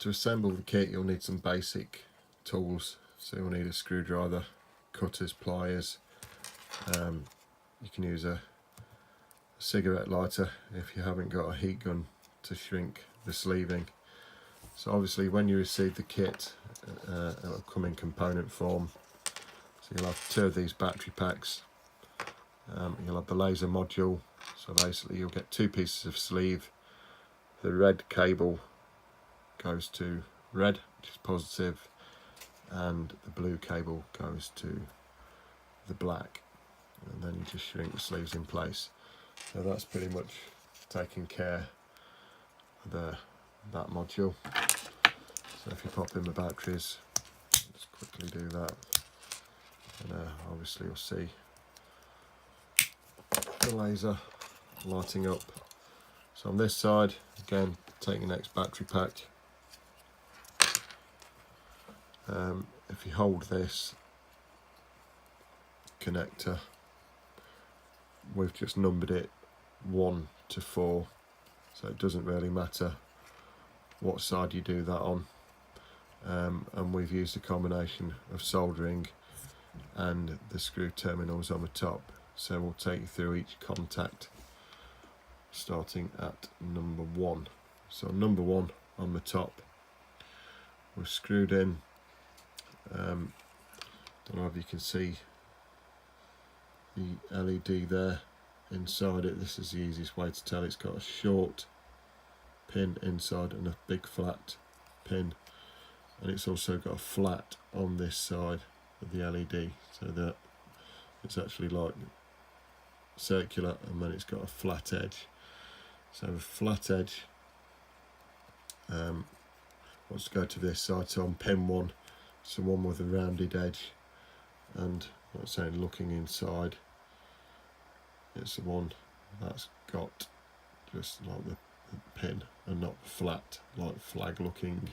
To assemble the kit you'll need some basic tools. So you'll need a screwdriver, cutters, pliers. You can use a cigarette lighter if you haven't got a heat gun to shrink the sleeving. So obviously when you receive the kit, it'll come in component form. So you'll have 2 of these battery packs. You'll have the laser module. So basically you'll get 2 pieces of sleeve. The red cable goes to red, which is positive, and the blue cable goes to the black, and then you just shrink the sleeves in place. So that's pretty much taking care of that module. So if you pop in the batteries, let's quickly do that, and obviously you'll see the laser lighting up. So on this side, again, take the next battery pack. If you hold this connector, we've just numbered it 1 to 4, so it doesn't really matter what side you do that on. And we've used a combination of soldering and the screw terminals on the top, so we'll take you through each contact starting at number 1. So number 1 on the top, we've screwed in, don't know if you can see the LED there inside it. This is the easiest way to tell. It's got a short pin inside and a big flat pin, and it's also got a flat on this side of the LED, so that it's actually like circular, and then it's got a flat edge. So the flat edge wants to go to this side, so on pin 1, so one with a rounded edge, and like I'm saying, looking inside, it's the one that's got just like the pin and not flat, like flag looking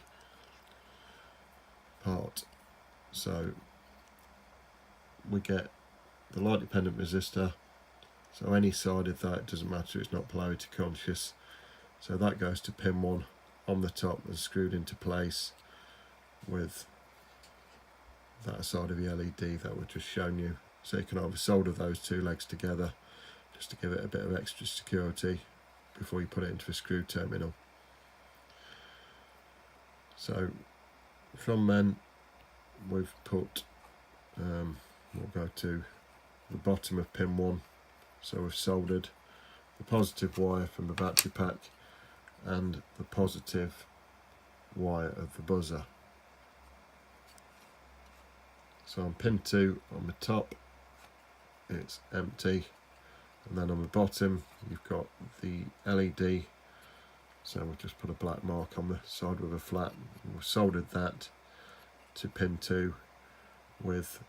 part. So we get the light dependent resistor, so any side of that, it doesn't matter, it's not polarity conscious. So that goes to pin 1 on the top and screwed into place with that side of the LED that we've just shown you. So you can either solder those 2 legs together just to give it a bit of extra security before you put it into a screw terminal. So from then we've put, we'll go to the bottom of pin 1. So we've soldered the positive wire from the battery pack and the positive wire of the buzzer. So on pin 2 on the top, it's empty, and then on the bottom you've got the LED. So we'll just put a black mark on the side with a flat. We've soldered that to pin 2 with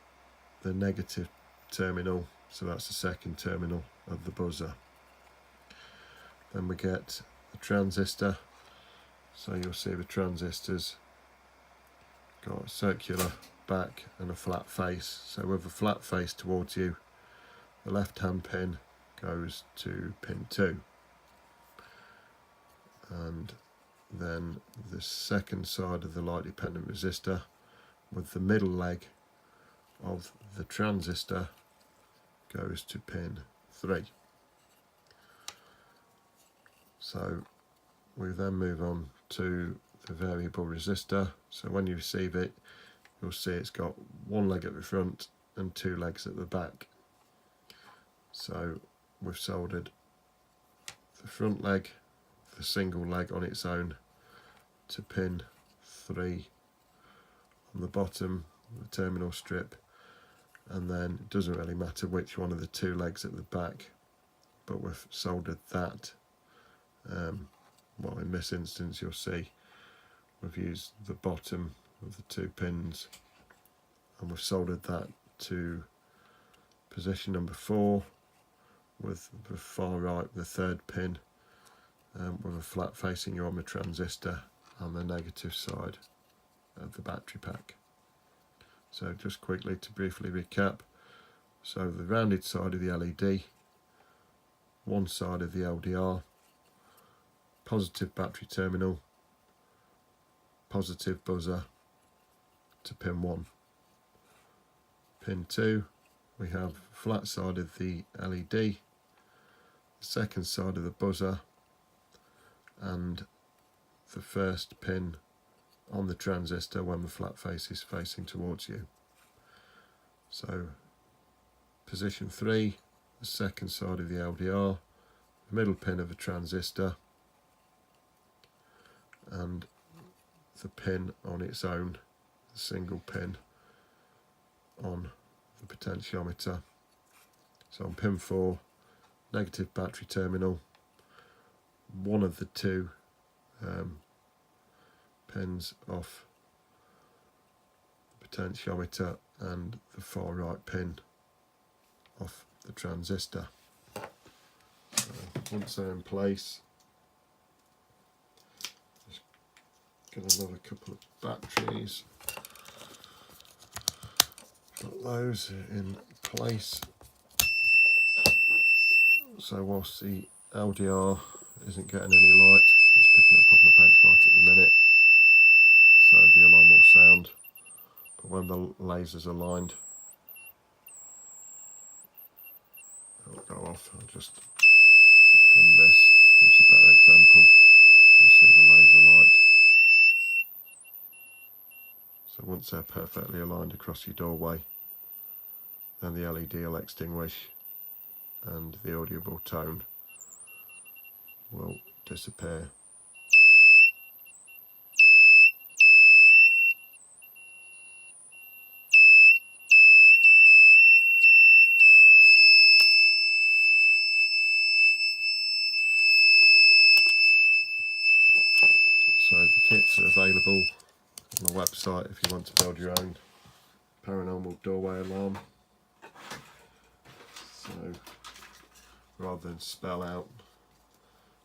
the negative terminal, so that's the second terminal of the buzzer. Then we get the transistor. So you'll see the transistors got a circular back and a flat face. So with a flat face towards you, the left hand pin goes to pin 2, and then the second side of the light dependent resistor with the middle leg of the transistor goes to pin 3. So we then move on to the variable resistor. So when you receive it, you'll see it's got 1 leg at the front and 2 legs at the back. So we've soldered the front leg, the single leg on its own, to pin 3 on the bottom of the terminal strip, and then it doesn't really matter which one of the 2 legs at the back, but we've soldered that. Well, in this instance you'll see we've used the bottom of the 2 pins, and we've soldered that to position number 4 with the far right, the 3rd pin, with a flat facing you on the transistor and the negative side of the battery pack. So just quickly to briefly recap, so the rounded side of the LED, one side of the LDR, positive battery terminal, positive buzzer to pin 1. Pin 2, we have flat side of the LED, the second side of the buzzer, and the first pin on the transistor when the flat face is facing towards you. So position 3, the second side of the LDR, the middle pin of the transistor, and the pin on its own, the single pin on the potentiometer. So on pin 4, negative battery terminal, one of the two pins off the potentiometer and the far right pin off the transistor. So once they're in place, just get another couple of batteries, put those in place. So whilst the LDR isn't getting any light, it's picking up on the bench light at the minute, so the alarm will sound, but when the lasers are lined, it'll go off. I'll just dim this, gives a better example. You'll see the laser light. So once they're perfectly aligned across your doorway, then the LED will extinguish and the audible tone will disappear. So the kits are available on the website if you want to build your own paranormal doorway alarm. So rather than spell out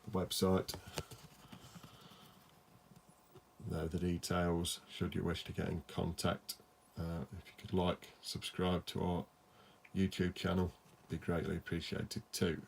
the website, know the details should you wish to get in contact. If you could like, subscribe to our YouTube channel, it'd be greatly appreciated too.